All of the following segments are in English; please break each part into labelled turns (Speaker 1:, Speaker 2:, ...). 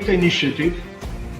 Speaker 1: Initiative.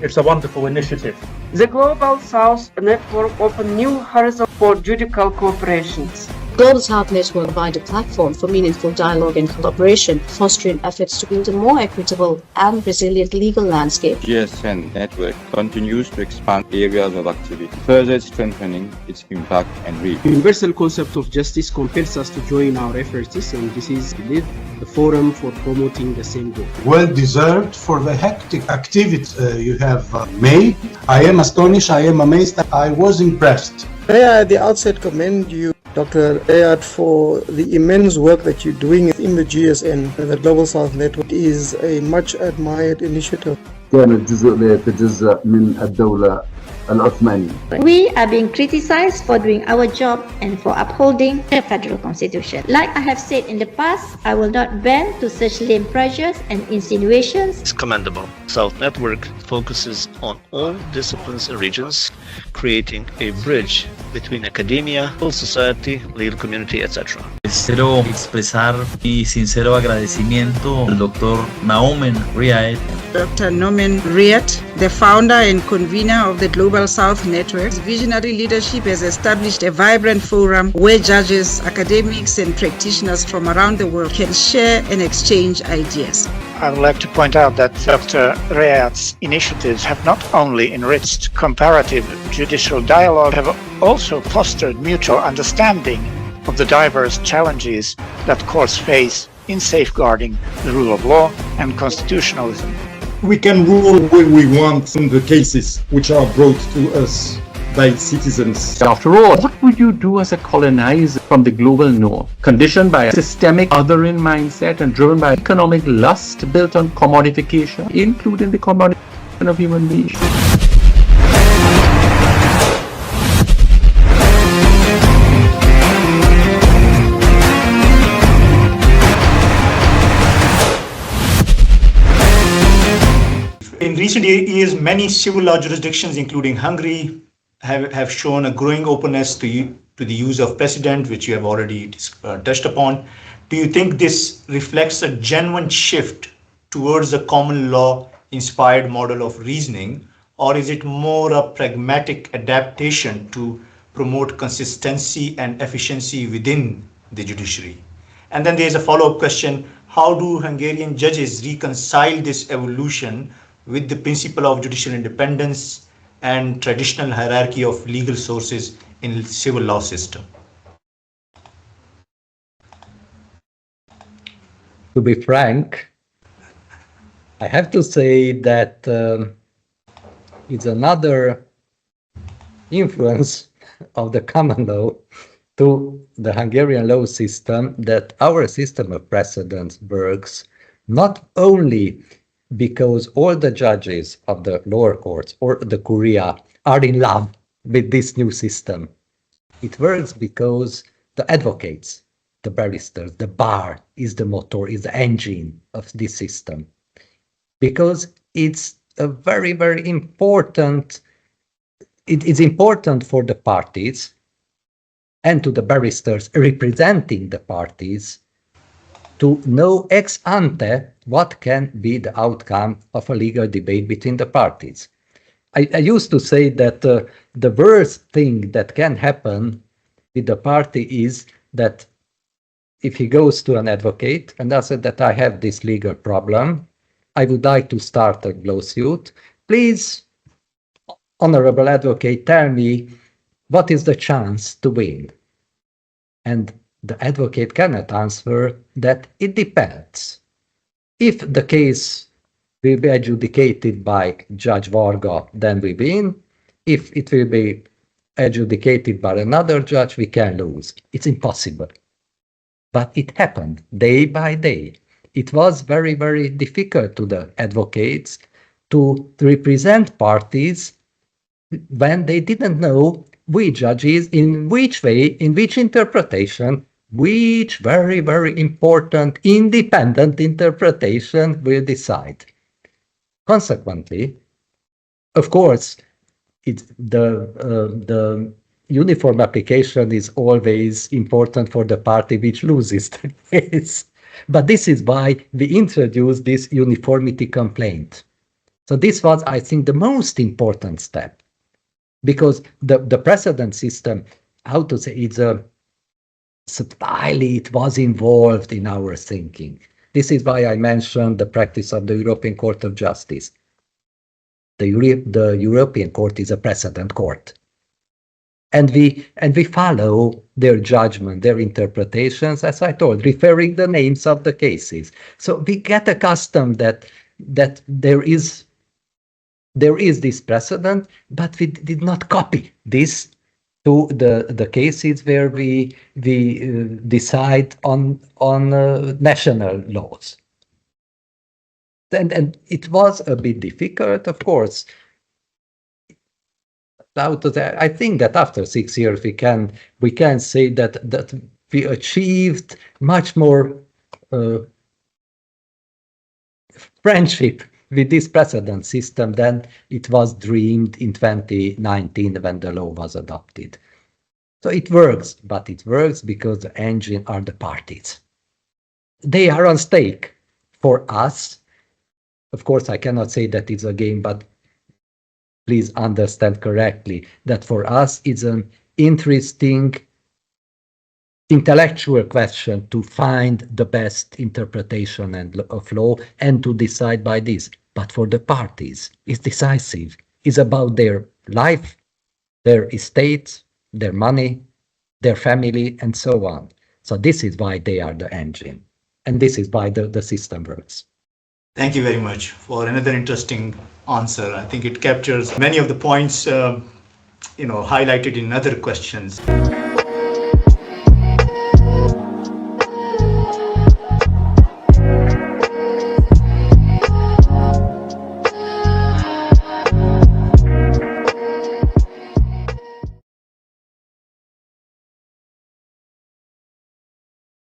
Speaker 2: It's a wonderful initiative.
Speaker 3: The Global South Network opened new horizons for judicial cooperation.
Speaker 4: Global South Network provide a platform for meaningful dialogue and collaboration, fostering efforts to build a more equitable and resilient legal landscape.
Speaker 5: GSN network continues to expand areas of activity, further strengthening its impact and reach.
Speaker 6: The universal concept of justice compels us to join our efforts, and this is, I believe, the forum for promoting the same goal.
Speaker 1: Well deserved for the hectic activity you have made. I am astonished, I am amazed, I was impressed.
Speaker 7: May I at the outset commend you, Dr. Ayad, for the immense work that you're doing in the GSN. The Global South Network is a much admired initiative.
Speaker 8: كانت جزء لا يتجزأ من الدولة العثمانية.
Speaker 9: We are being criticized for doing our job and for upholding the federal constitution. Like I have said in the past, I will not bend to such lame pressures and insinuations.
Speaker 10: It's commendable. South Network focuses on all disciplines and regions, creating a bridge between academia, civil society, legal community, etc.
Speaker 11: Quiero expresar mi sincero agradecimiento al Dr. Naumen Riad.
Speaker 12: Dr. Naumen Riad, the founder and convener of the Global South Network. His visionary leadership has established a vibrant forum where judges, academics, and practitioners from around the world can share and exchange ideas.
Speaker 13: I would like to point out that Dr. Riad's initiatives have not only enriched comparative judicial dialogue, have also fostered mutual understanding of the diverse challenges that courts face in safeguarding the rule of law and constitutionalism.
Speaker 14: We can rule when we want in the cases which are brought to us by citizens.
Speaker 15: After all, what would you do as a colonizer from the global north, conditioned by a systemic othering mindset and driven by economic lust built on commodification, including the commodification of human beings?
Speaker 2: In recent years, many civil law jurisdictions, including Hungary, have shown a growing openness to the use of precedent, which you have already touched upon. Do you think this reflects a genuine shift towards a common law inspired model of reasoning, or is it more a pragmatic adaptation to promote consistency and efficiency within the judiciary? And then there's a follow-up question: how do Hungarian judges reconcile this evolution with the principle of judicial independence and traditional hierarchy of legal sources in civil law system?
Speaker 16: To be frank, I have to say that it's another influence of the common law to the Hungarian law system that our system of precedents works not only because all the judges of the lower courts or the Kuria are in love with this new system. It works because the advocates, the barristers, the bar is the motor, is the engine of this system. Because it's a very, very important, it's important for the parties and to the barristers representing the parties to know ex ante what can be the outcome of a legal debate between the parties. I used to say that the worst thing that can happen with the party is that if he goes to an advocate and says that I have this legal problem, I would like to start a lawsuit. Please, honorable advocate, tell me what is the chance to win? And the advocate cannot answer that it depends. If the case will be adjudicated by Judge Varga, then we win. If it will be adjudicated by another judge, we can lose. It's impossible. But it happened day by day. It was very, very difficult to the advocates to represent parties when they didn't know which judges, in which way, in which interpretation, which very, very important independent interpretation will decide. Consequently, of course, the uniform application is always important for the party which loses the case. But this is why we introduced this uniformity complaint. So this was, I think, the most important step, because the precedent system, how to say, subtly it was involved in our thinking. This is why I mentioned the practice of the European Court of Justice. The European Court is a precedent court. And we follow their judgment, their interpretations, as I told, referring the names of the cases. So we get accustomed that there is this precedent, but we did not copy this to the cases where we decide on national laws. And it was a bit difficult, of course. I think that after 6 years we can say that we achieved much more friendship with this precedent system than it was dreamed in 2019 when the law was adopted. So it works, but it works because the engine are the parties. They are on stake. For us, of course, I cannot say that it's a game, but please understand correctly that for us it's an interesting intellectual question to find the best interpretation of law and to decide by this. But for the parties, it's decisive. It's about their life, their estate, their money, their family, and so on. So this is why they are the engine. And this is why the system works.
Speaker 2: Thank you very much for another interesting answer. I think it captures many of the points highlighted in other questions.